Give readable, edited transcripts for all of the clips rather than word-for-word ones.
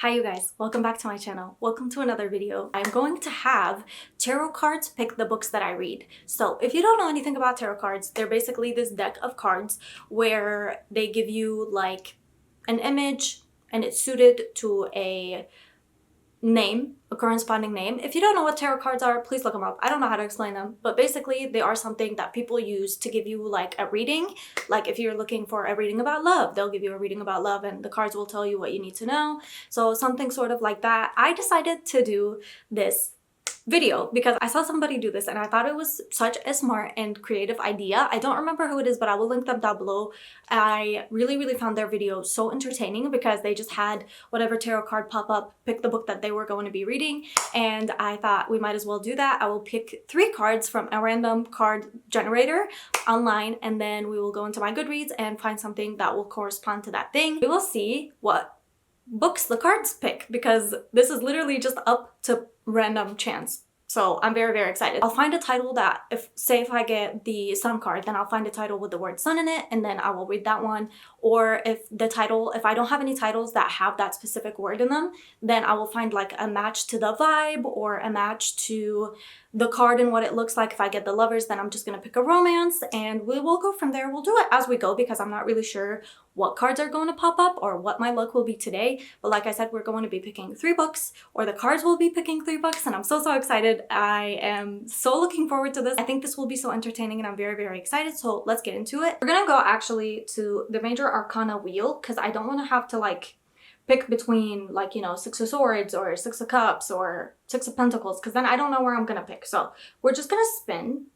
Hi you guys, welcome back to my channel. Welcome to another video. I'm going to have tarot cards pick the books that I read. So if you don't know anything about tarot cards, they're basically this deck of cards where they give you like an image and it's suited to a name, a corresponding name. If you don't know what tarot cards are, please look them up. I don't know how to explain them, but basically they are something that people use to give you like a reading. Like if you're looking for a reading about love, they'll give you a reading about love and the cards will tell you what you need to know. So something sort of like that. I decided to do this video because I saw somebody do this and I thought it was such a smart and creative idea. I don't remember who it is, but I will link them down below. I really found their video so entertaining because they just had whatever tarot card pop up, pick the book that they were going to be reading, and I thought we might as well do that. I will pick 3 cards from a random card generator online and then we will go into my Goodreads and find something that will correspond to that thing. We will see what books the cards pick because this is literally just up to random chance. So I'm very excited. I'll find a title that if I get the sun card, then I'll find a title with the word sun in it and then I will read that one. Or if I don't have any titles that have that specific word in them, then I will find like a match to the vibe or a match to the card and what it looks like. If I get the lovers, then I'm just gonna pick a romance and we will go from there. We'll do it as we go because I'm not really sure what cards are going to pop up or what my luck will be today. But like I said, we're going to be picking 3 books, or the cards will be picking 3 books, and I'm so excited. I am so looking forward to this. I think this will be so entertaining and I'm very excited. So let's get into it. We're gonna go actually to the major arcana wheel because I don't want to have to like pick between like, you know, 6 of swords or 6 of cups or 6 of pentacles because then I don't know where I'm gonna pick. So we're just gonna spin.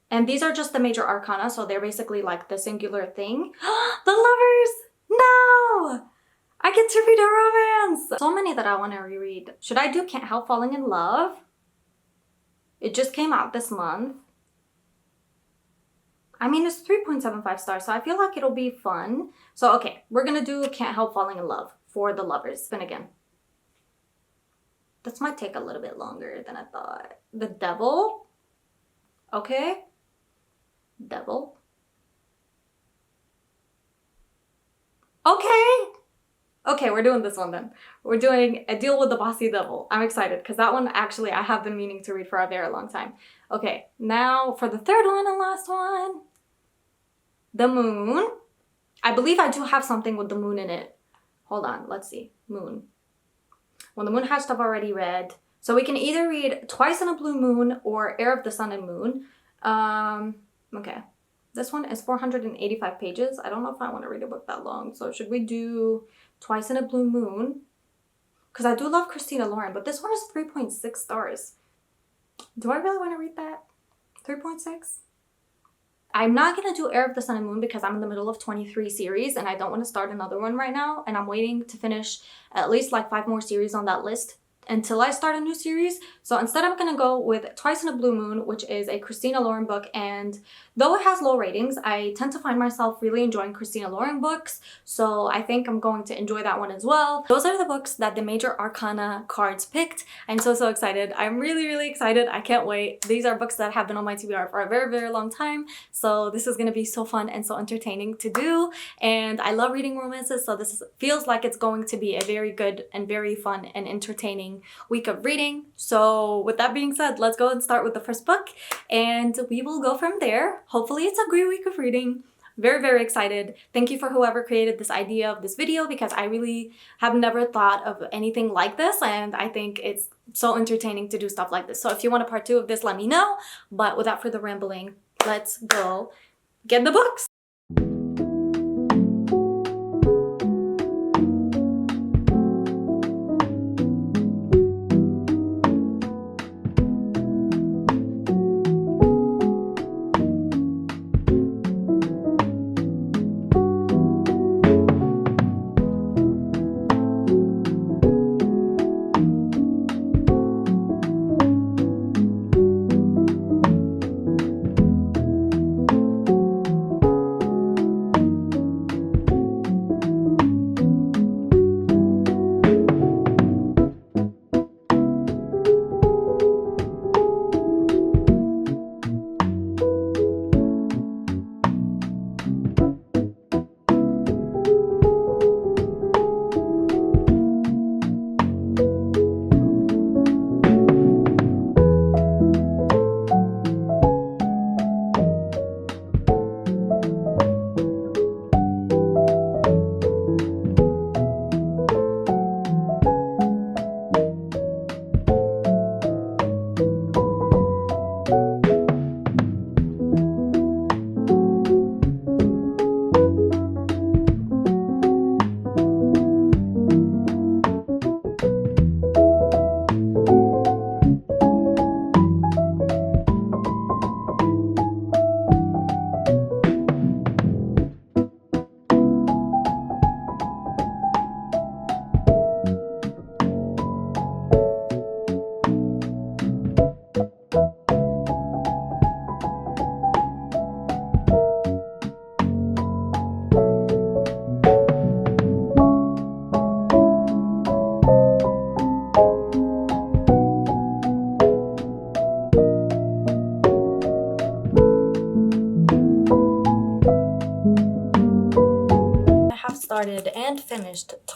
And these are just the major arcana, so they're basically like the singular thing. The lovers! No! I get to read a romance! So many that I want to reread. Should I do Can't Help Falling in Love? It just came out this month. I mean, it's 3.75 stars, so I feel like it'll be fun. So, okay, we're gonna do Can't Help Falling in Love for the lovers. Spin again. This might take a little bit longer than I thought. The Devil. Okay. Devil. Okay, we're doing this one then. We're doing A Deal with the Bossy Devil. I'm excited because that one actually I have been meaning to read for a very long time. Okay, now for the third one and last one. The Moon. I believe I do have something with the moon in it. Hold on, let's see. Moon. When the Moon Hatched I've already read. So we can either read Twice in a Blue Moon or Heir of the Sun and Moon. Okay. This one is 485 pages. I don't know if I want to read a book that long. So should we do Twice in a Blue Moon? Because I do love Christina Lauren, but this one is 3.6 stars. Do I really want to read that? 3.6? I'm not going to do Heir of the Sun and Moon because I'm in the middle of 23 series and I don't want to start another one right now. And I'm waiting to finish at least like 5 more series on that list until I start a new series. So instead I'm gonna go with Twice in a Blue Moon, which is a Christina Lauren book, and though it has low ratings, I tend to find myself really enjoying Christina Lauren books, so I think I'm going to enjoy that one as well. Those are the books that the major arcana cards picked. I'm so excited. I'm really excited. I can't wait. These are books that have been on my TBR for a very long time, so this is gonna be so fun and so entertaining to do, and I love reading romances, so this feels like it's going to be a very good and very fun and entertaining week of reading. So with that being said, let's go and start with the first book and we will go from there. Hopefully it's a great week of reading. Very excited. Thank you for whoever created this idea of this video because I really have never thought of anything like this and I think it's so entertaining to do stuff like this. So if you want a part 2 of this, let me know. But without further rambling, let's go get the books.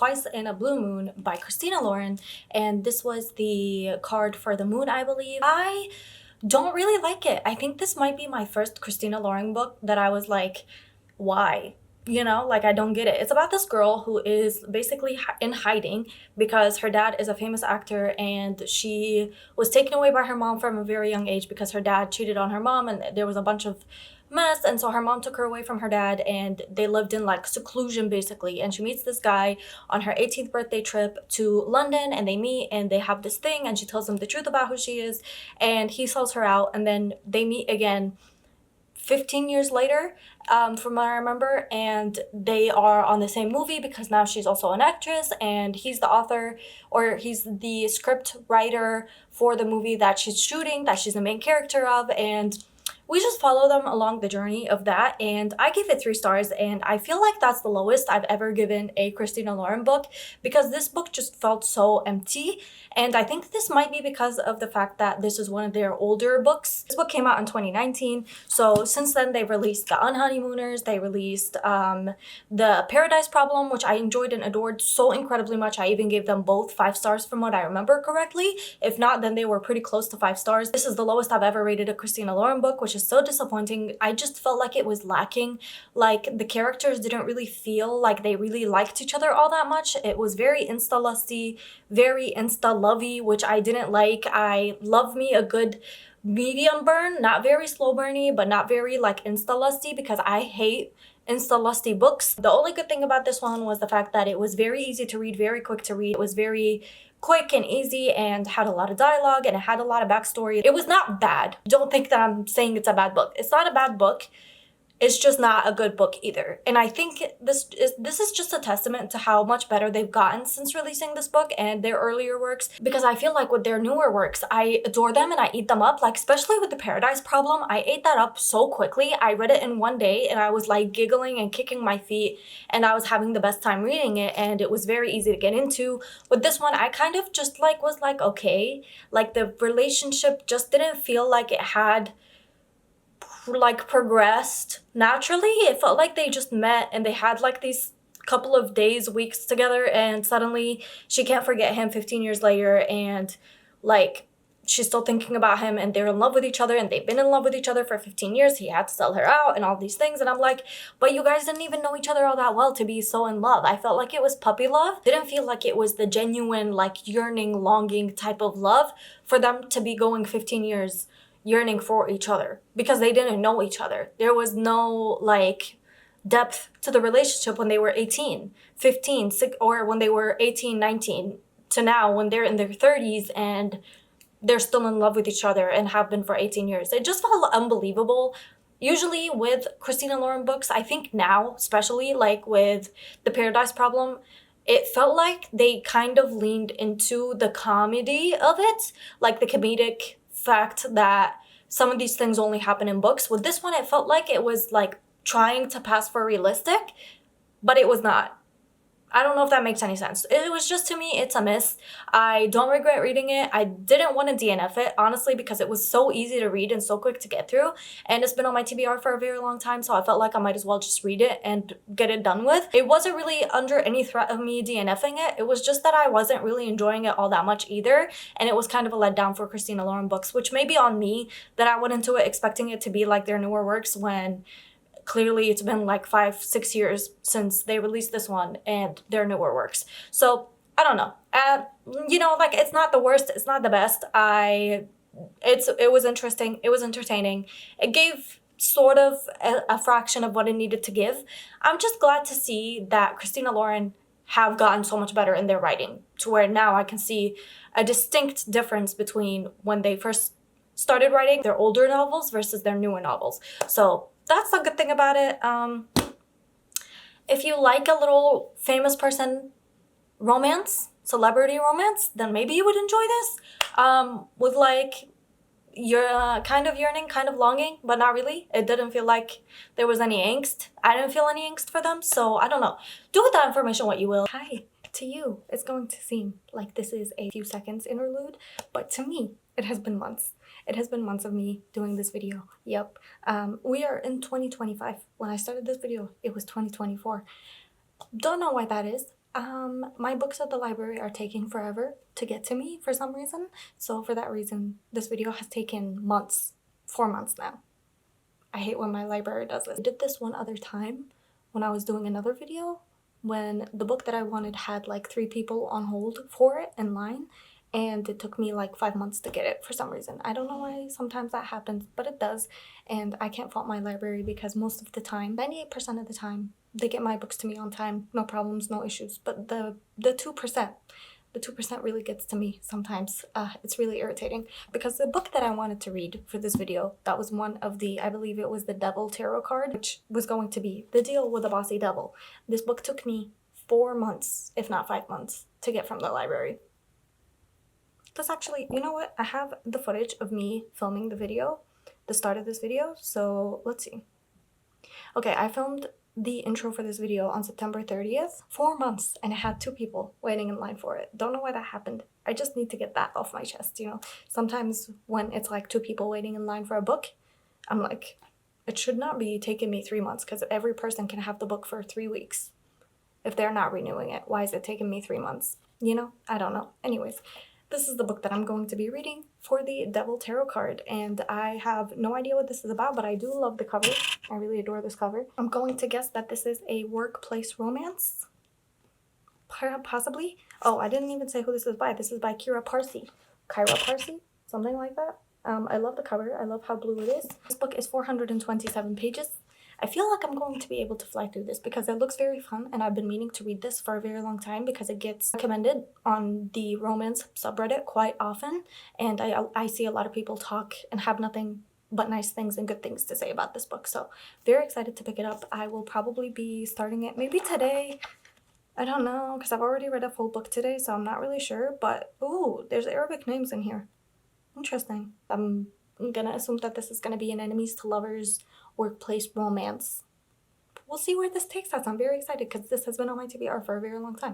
Twice in a Blue Moon by Christina Lauren, and this was the card for the moon, I believe. I don't really like it. I think this might be my first Christina Lauren book that I was like, why? You know, like, I don't get it. It's about this girl who is basically in hiding because her dad is a famous actor, and she was taken away by her mom from a very young age because her dad cheated on her mom, and there was a bunch of mess, and so her mom took her away from her dad, and they lived in like seclusion basically. And she meets this guy on her 18th birthday trip to London, and they meet and they have this thing, and she tells him the truth about who she is, and he sells her out, and then they meet again 15 years later, from what I remember, and they are on the same movie because now she's also an actress, and he's the author, or he's the script writer for the movie that she's shooting, that she's the main character of, and we just follow them along the journey of that. And I gave it 3 stars, and I feel like that's the lowest I've ever given a Christina Lauren book because this book just felt so empty. And I think this might be because of the fact that this is one of their older books. This book came out in 2019, so since then they've released The Unhoneymooners, they released The Paradise Problem, which I enjoyed and adored so incredibly much. I even gave them both 5 stars from what I remember correctly. If not, then they were pretty close to 5 stars. This is the lowest I've ever rated a Christina Lauren book, which is so disappointing. I just felt like it was lacking. Like, the characters didn't really feel like they really liked each other all that much. It was very insta-lusty, very insta-lovey, which I didn't like. I love me a good medium burn, not very slow burny, but not very like insta-lusty, because I hate insta-lusty books. The only good thing about this one was the fact that it was very easy to read, very quick to read. It was very quick and easy and had a lot of dialogue, and it had a lot of backstory. It was not bad. Don't think that I'm saying it's a bad book. It's not a bad book. It's just not a good book either. And I think this is just a testament to how much better they've gotten since releasing this book and their earlier works, because I feel like with their newer works, I adore them and I eat them up. Like, especially with The Paradise Problem, I ate that up so quickly. I read it in one day and I was like giggling and kicking my feet, and I was having the best time reading it, and it was very easy to get into. With this one, I kind of just like was like, okay, like the relationship just didn't feel like it had like progressed naturally. It felt like they just met and they had like these couple of days, weeks together, and suddenly she can't forget him 15 years later, and like she's still thinking about him, and they're in love with each other, and they've been in love with each other for 15 years. He had to sell her out and all these things, and I'm like, but you guys didn't even know each other all that well to be so in love. I felt like it was puppy love. Didn't feel like it was the genuine, like, yearning, longing type of love for them to be going 15 years yearning for each other, because they didn't know each other. There was no like depth to the relationship when they were 18, 15, or when they were 18, 19 to now when they're in their 30s and they're still in love with each other and have been for 18 years. It just felt unbelievable. Usually with Christina Lauren books, I think now, especially like with The Paradise Problem, it felt like they kind of leaned into the comedy of it, like the comedic fact that some of these things only happen in books. With this one, it felt like it was like trying to pass for realistic, but it was not. I don't know if that makes any sense. It was just, to me, it's a miss. I don't regret reading it. I didn't want to DNF it, honestly, because it was so easy to read and so quick to get through. And it's been on my TBR for a very long time, so I felt like I might as well just read it and get it done with. It wasn't really under any threat of me DNFing it. It was just that I wasn't really enjoying it all that much either. And it was kind of a letdown for Christina Lauren books, which may be on me that I went into it expecting it to be like their newer works, when clearly it's been like 5-6 years since they released this one and their newer works. So I don't know. You know, like, it's not the worst, it's not the best. It was interesting, it was entertaining. It gave sort of a fraction of what it needed to give. I'm just glad to see that Christina Lauren have gotten so much better in their writing, to where now I can see a distinct difference between when they first started writing their older novels versus their newer novels. So that's a good thing about it. If you like a little famous person romance, celebrity romance, then maybe you would enjoy this. With like, you're kind of yearning, kind of longing, but not really. It didn't feel like there was any angst. I didn't feel any angst for them, so I don't know. Do with that information what you will. Hi, to you, it's going to seem like this is a few seconds interlude, but to me, it has been months. It has been months of me doing this video. Yep. We are in 2025. When I started this video, it was 2024. Don't know why that is. My books at the library are taking forever to get to me for some reason. So for that reason, this video has taken months, 4 months now. I hate when my library does this. I did this one other time when I was doing another video when the book that I wanted had like 3 people on hold for it in line, and it took me like 5 months to get it for some reason. I don't know why sometimes that happens, but it does, and I can't fault my library because most of the time, 98% of the time, they get my books to me on time, no problems, no issues. But the 2%, the 2% really gets to me sometimes. It's really irritating because the book that I wanted to read for this video, that was one of the, I believe it was the Devil Tarot card, which was going to be The Deal with the Bossy Devil. This book took me 4 months, if not 5 months, to get from the library. That's actually, you know what? I have the footage of me filming the video, the start of this video, so let's see. Okay, I filmed the intro for this video on September 30th, 4 months, and it had 2 people waiting in line for it. Don't know why that happened. I just need to get that off my chest, you know? Sometimes when it's like 2 people waiting in line for a book, I'm like, it should not be taking me 3 months because every person can have the book for 3 weeks. If they're not renewing it, why is it taking me 3 months? You know? I don't know. Anyways, this is the book that I'm going to be reading for the Devil Tarot card, and I have no idea what this is about, but I do love the cover. I really adore this cover. I'm going to guess that this is a workplace romance. Possibly. Oh, I didn't even say who this is by. This is by Kyra Parsi. Something like that. I love the cover. I love how blue it is. This book is 427 pages. I feel like I'm going to be able to fly through this because it looks very fun, and I've been meaning to read this for a very long time because it gets recommended on the romance subreddit quite often, and I see a lot of people talk and have nothing but nice things and good things to say about this book. So very excited to pick it up. I will probably be starting it maybe today. I don't know, because I've already read a full book today, so I'm not really sure. But ooh, there's Arabic names in here. Interesting. I'm gonna assume that this is gonna be an enemies to lovers workplace romance. We'll see where this takes us. I'm very excited because this has been on my TBR for a very long time.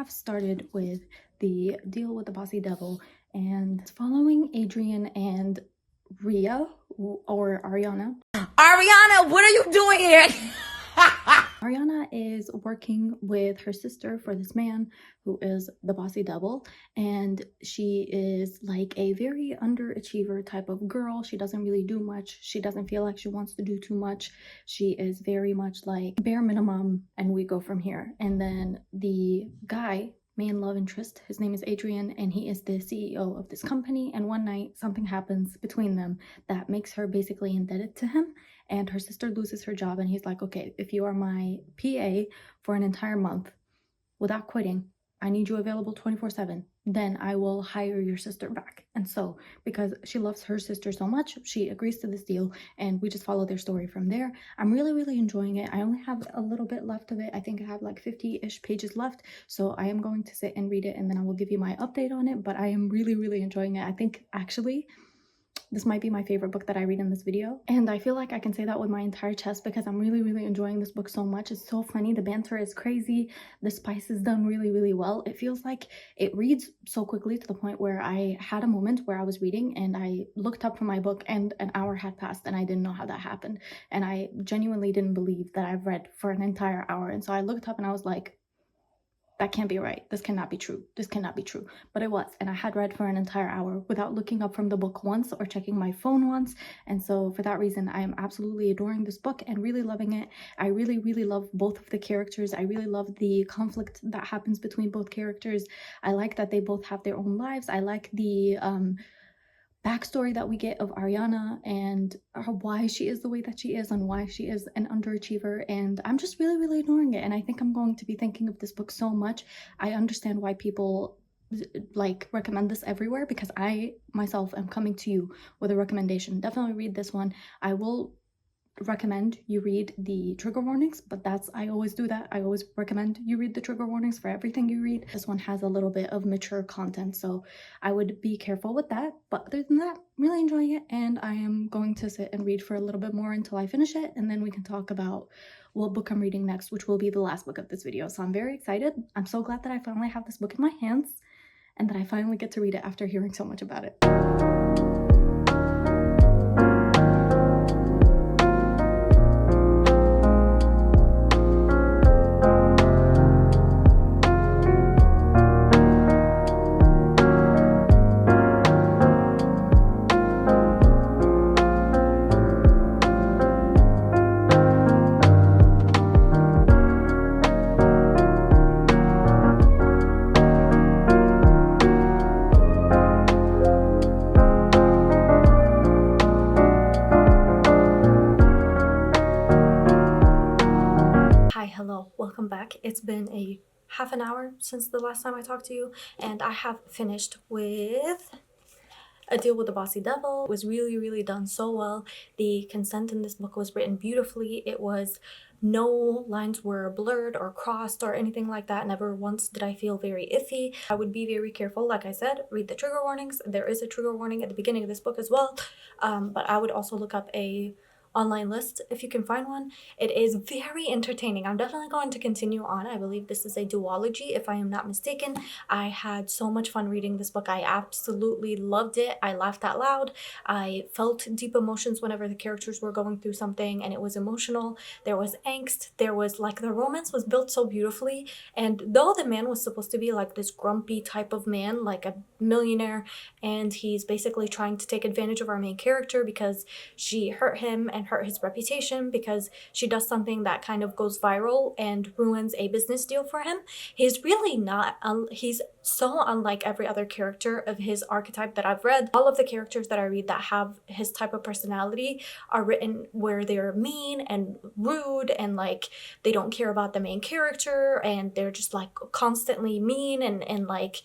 Started with the Deal with the Bossy Devil, and following Adrian and Ria, or Ariana. Ariana, what are you doing here? Ariana is working with her sister for this man who is the bossy devil, and she is like a very underachiever type of girl. She doesn't really do much. She doesn't feel like she wants to do too much. She is very much like bare minimum, and we go from here. And then the guy, main love interest, his name is Adrian, and he is the CEO of this company, and one night something happens between them that makes her basically indebted to him, and her sister loses her job, and he's like, okay, if you are my PA for an entire month without quitting, I need you available 24/7, then I will hire your sister back. And so because she loves her sister so much, she agrees to this deal, and we just follow their story from there. I'm really enjoying it. I only have a little bit left of it. I think I have like 50-ish pages left, so I am going to sit and read it, and then I will give you my update on it. But I am really enjoying it. I think actually This might be my favorite book that I read in this video, and I feel like I can say that with my entire chest because I'm really enjoying this book so much. It's so funny, the banter is crazy, the spice is done really well. It feels like it reads so quickly to the point where I had a moment where I was reading and I looked up from my book and an hour had passed and I didn't know how that happened, and I genuinely didn't believe that I've read for an entire hour. And so I looked up and I was like, that can't be right. This cannot be true. This cannot be true. But it was. And I had read for an entire hour without looking up from the book once or checking my phone once. And so for that reason, I am absolutely adoring this book and really loving it. I really love both of the characters. I really love the conflict that happens between both characters. I like that they both have their own lives. I like the backstory that we get of Ariana and why she is the way that she is and why she is an underachiever, and I'm just really adoring it. And I think I'm going to be thinking of this book so much. I understand why people like recommend this everywhere, because I myself am coming to you with a recommendation. Definitely read this one. I will recommend you read the trigger warnings, but I always do that. I always recommend you read the trigger warnings for everything you read. This one has a little bit of mature content, so I would be careful with that. But other than that, really enjoying it, and I am going to sit and read for a little bit more until I finish it, and then we can talk about what book I'm reading next, which will be the last book of this video. So I'm very excited. I'm so glad that I finally have this book in my hands and that I finally get to read it after hearing so much about it. Hello, welcome back. It's been a half an hour since the last time I talked to you, and I have finished with A Deal with the Bossy Devil. It was really done so well. The consent in this book was written beautifully. It was, no lines were blurred or crossed or anything like that. Never once did I feel very iffy. I would be very careful. Like I said, read the trigger warnings. There is a trigger warning at the beginning of this book as well, but I would also look up a online list if you can find one. It is very entertaining. I'm definitely going to continue on. I believe this is a duology if I am not mistaken. I had so much fun reading this book. I absolutely loved it. I laughed out loud. I felt deep emotions whenever the characters were going through something, and it was emotional. There was angst. There was like, the romance was built so beautifully, and though the man was supposed to be like this grumpy type of man, like a millionaire, and he's basically trying to take advantage of our main character because she hurt him and hurt his reputation because she does something that kind of goes viral and ruins a business deal for him. He's really not, he's so unlike every other character of his archetype that I've read. All of the characters that I read that have his type of personality are written where they're mean and rude and like they don't care about the main character, and they're just like constantly mean and like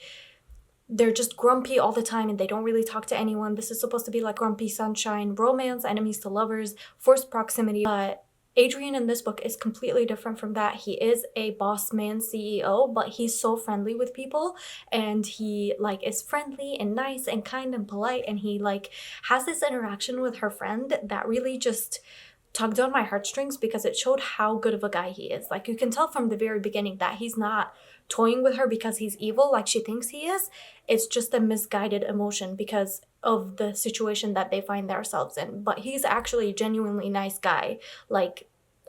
they're just grumpy all the time and they don't really talk to anyone. This is supposed to be like grumpy sunshine, romance, enemies to lovers, forced proximity. But Adrian in this book is completely different from that. He is a boss man CEO, but he's so friendly with people, and he like is friendly and nice and kind and polite, and he like has this interaction with her friend that really just tugged on my heartstrings because it showed how good of a guy he is. Like, you can tell from the very beginning that he's not toying with her because he's evil like she thinks he is. It's just a misguided emotion because of the situation that they find themselves in. But he's actually a genuinely nice guy. Like,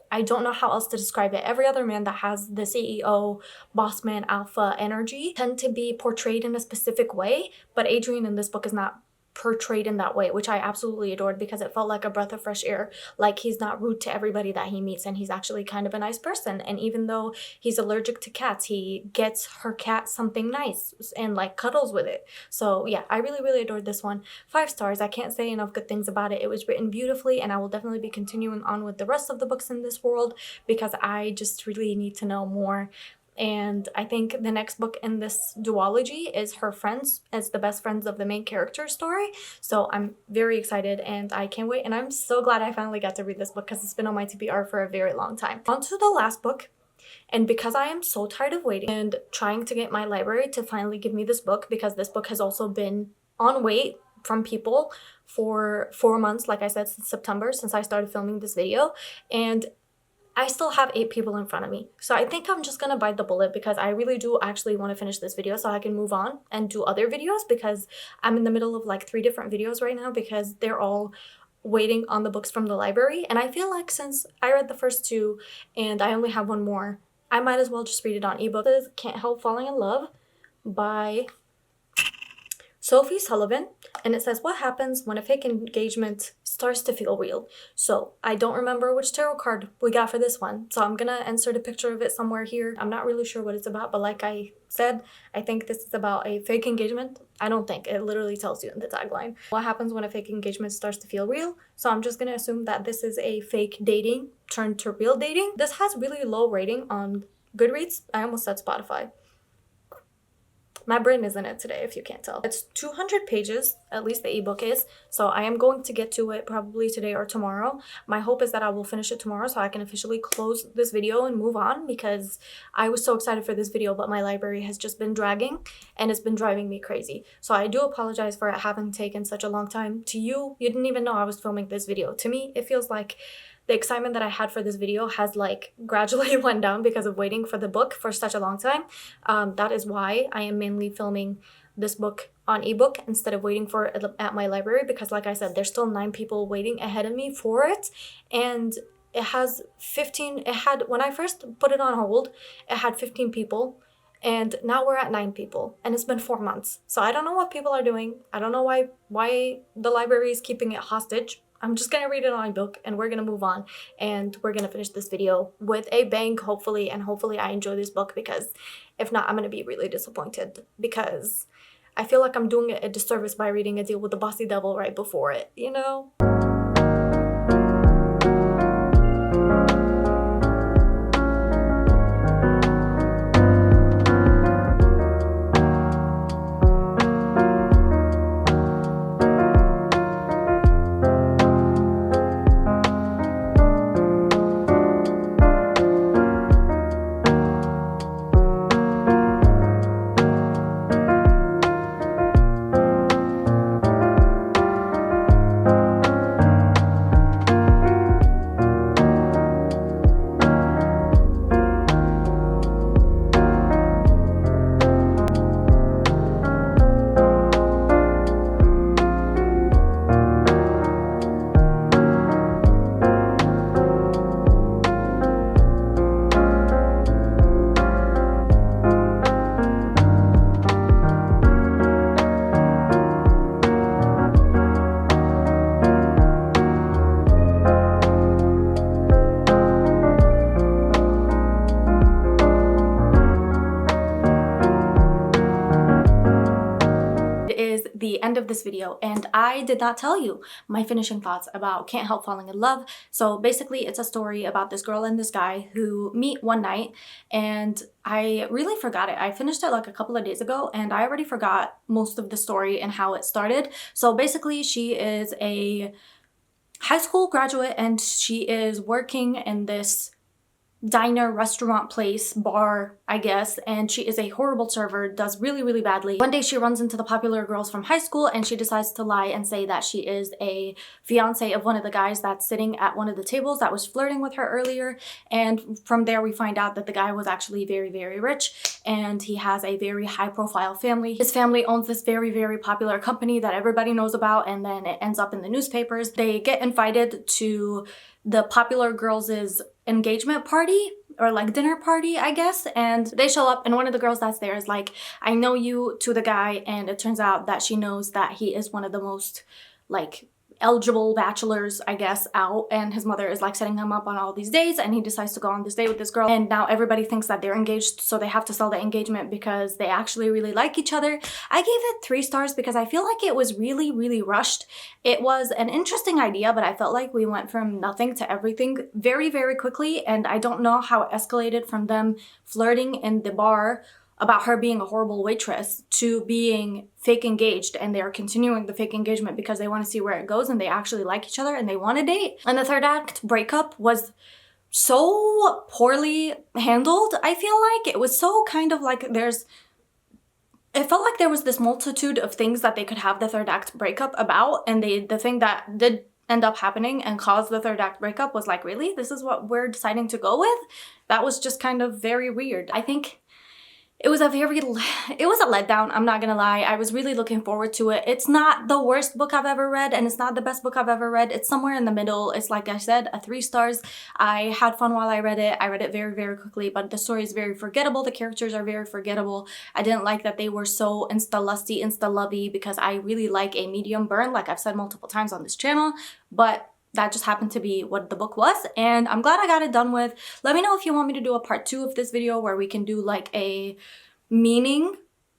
I don't know how else to describe it. Every other man that has the CEO, boss man, alpha energy tend to be portrayed in a specific way, but Adrian in this book is not portrayed in that way, which I absolutely adored because it felt like a breath of fresh air. Like, he's not rude to everybody that he meets, and he's actually kind of a nice person. And even though he's allergic to cats, he gets her cat something nice and like cuddles with it. So yeah, I really adored this one. 5 stars. I can't say enough good things about it. It was written beautifully, and I will definitely be continuing on with the rest of the books in this world because I just really need to know more. And I think the next book in this duology is her friends as the best friends of the main character story. So I'm very excited and I can't wait. And I'm so glad I finally got to read this book because it's been on my TBR for a very long time. On to the last book. And because I am so tired of waiting and trying to get my library to finally give me this book, because this book has also been on wait from people for 4 months, like I said, since September, since I started filming this video, and I still have 8 people in front of me. So I think I'm just gonna bite the bullet because I really do actually want to finish this video so I can move on and do other videos, because I'm in the middle of like 3 different videos right now because they're all waiting on the books from the library. And I feel like since I read the first 2 and I only have 1 more, I might as well just read it on ebook. This is Can't Help Falling in Love by Sophie Sullivan, and it says, what happens when a fake engagement starts to feel real? So I don't remember which tarot card we got for this one, so I'm gonna insert a picture of it somewhere here. I'm not really sure what it's about, but like I said, I think this is about a fake engagement. I don't think, it literally tells you in the tagline. What happens when a fake engagement starts to feel real? So I'm just gonna assume that this is a fake dating turned to real dating. This has really low rating on Goodreads. I almost said Spotify. My brain is in it today, if you can't tell. It's 200 pages, at least the ebook is, so I am going to get to it probably today or tomorrow. My hope is that I will finish it tomorrow so I can officially close this video and move on, because I was so excited for this video, but my library has just been dragging and it's been driving me crazy. So I do apologize for it having taken such a long time. To you, you didn't even know I was filming this video. To me, it feels like the excitement that I had for this video has like gradually went down because of waiting for the book for such a long time. That is why I am mainly filming this book on ebook instead of waiting for it at my library, because like I said, there's still 9 people waiting ahead of me for it, and it has 15, it had, when I first put it on hold, it had 15 people, and now we're at 9 people, and it's been 4 months. So I don't know what people are doing. I don't know why the library is keeping it hostage. I'm just gonna read it on ebook and we're gonna move on, and we're gonna finish this video with a bang, hopefully, and hopefully I enjoy this book, because if not, I'm gonna be really disappointed, because I feel like I'm doing it a disservice by reading A Deal with the Bossy Devil right before it, you know? The end of this video, and I did not tell you my finishing thoughts about Can't Help Falling in Love. So basically it's a story about this girl and this guy who meet one night, and I really forgot it. I finished it like a couple of days ago and I already forgot most of the story and how it started. So basically she is a high school graduate and she is working in this diner, restaurant place, bar, I guess, and she is a horrible server, does really, really badly. One day she runs into the popular girls from high school and she decides to lie and say that she is a fiance of one of the guys that's sitting at one of the tables that was flirting with her earlier. And from there we find out that the guy was actually very, very rich and he has a very high profile family. His family owns this very, very popular company that everybody knows about, and then it ends up in the newspapers. They get invited to the popular girls' engagement party, or like dinner party, I guess, and they show up and one of the girls that's there is like, I know you, to the guy, and it turns out that she knows that he is one of the most like eligible bachelors, I guess, out, and his mother is like setting him up on all these dates, and he decides to go on this date with this girl, and now everybody thinks that they're engaged, so they have to sell the engagement because they actually really like each other. I gave it 3 stars because I feel like it was really, really rushed. It was an interesting idea, but I felt like we went from nothing to everything very, very quickly, and I don't know how it escalated from them flirting in the bar about her being a horrible waitress to being fake engaged, and they're continuing the fake engagement because they want to see where it goes and they actually like each other and they want to date. And the 3rd act breakup was so poorly handled. I feel like it was so kind of like there's it felt like there was this multitude of things that they could have the third act breakup about, and the thing that did end up happening and caused the third act breakup was like, really? This is what we're deciding to go with? That was just kind of very weird. I think it was a letdown, I'm not gonna lie. I was really looking forward to it. It's not the worst book I've ever read, and it's not the best book I've ever read. It's somewhere in the middle. It's, like I said, a 3 stars. I had fun while I read it. I read it very, very quickly, but the story is very forgettable. The characters are very forgettable. I didn't like that they were so insta-lusty, insta-lovey, because I really like a medium burn, like I've said multiple times on this channel, but that just happened to be what the book was, and I'm glad I got it done with. Let me know if you want me to do a part 2 of this video where we can do like a meaning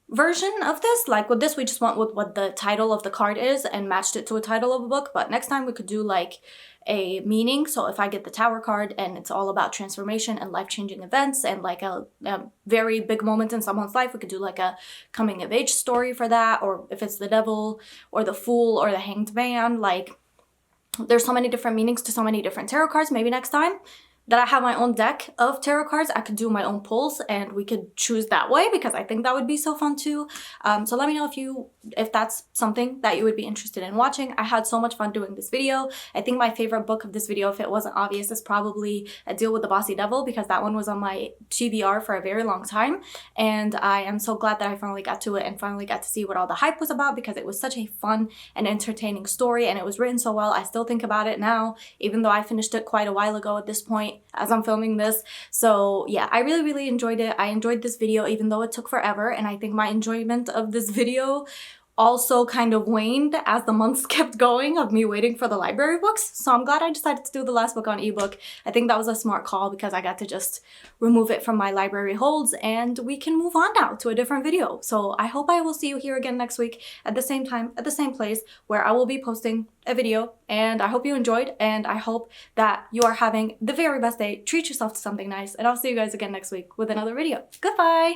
version of this. Like with this, we just went with what the title of the card is and matched it to a title of a book, but next time we could do like a meaning. So if I get the Tower card and it's all about transformation and life-changing events and like a very big moment in someone's life, we could do like a coming of age story for that. Or if it's the Devil or the Fool or the Hanged Man, like there's so many different meanings to so many different tarot cards. Maybe next time that I have my own deck of tarot cards, I could do my own pulls and we could choose that way, because I think that would be so fun too. So let me know if that's something that you would be interested in watching. I had so much fun doing this video. I think my favorite book of this video, if it wasn't obvious, is probably A Deal with the Bossy Devil, because that one was on my TBR for a very long time. And I am so glad that I finally got to it and finally got to see what all the hype was about, because it was such a fun and entertaining story and it was written so well. I still think about it now, even though I finished it quite a while ago at this point as I'm filming this. So yeah, I really, really enjoyed it. I enjoyed this video even though it took forever, and I think my enjoyment of this video also kind of waned as the months kept going of me waiting for the library books. So I'm glad I decided to do the last book on ebook. I think that was a smart call, because I got to just remove it from my library holds and we can move on now to a different video. So I hope I will see you here again next week at the same time, at the same place, where I will be posting a video. And I hope you enjoyed, and I hope that you are having the very best day. Treat yourself to something nice, and I'll see you guys again next week with another video. Goodbye!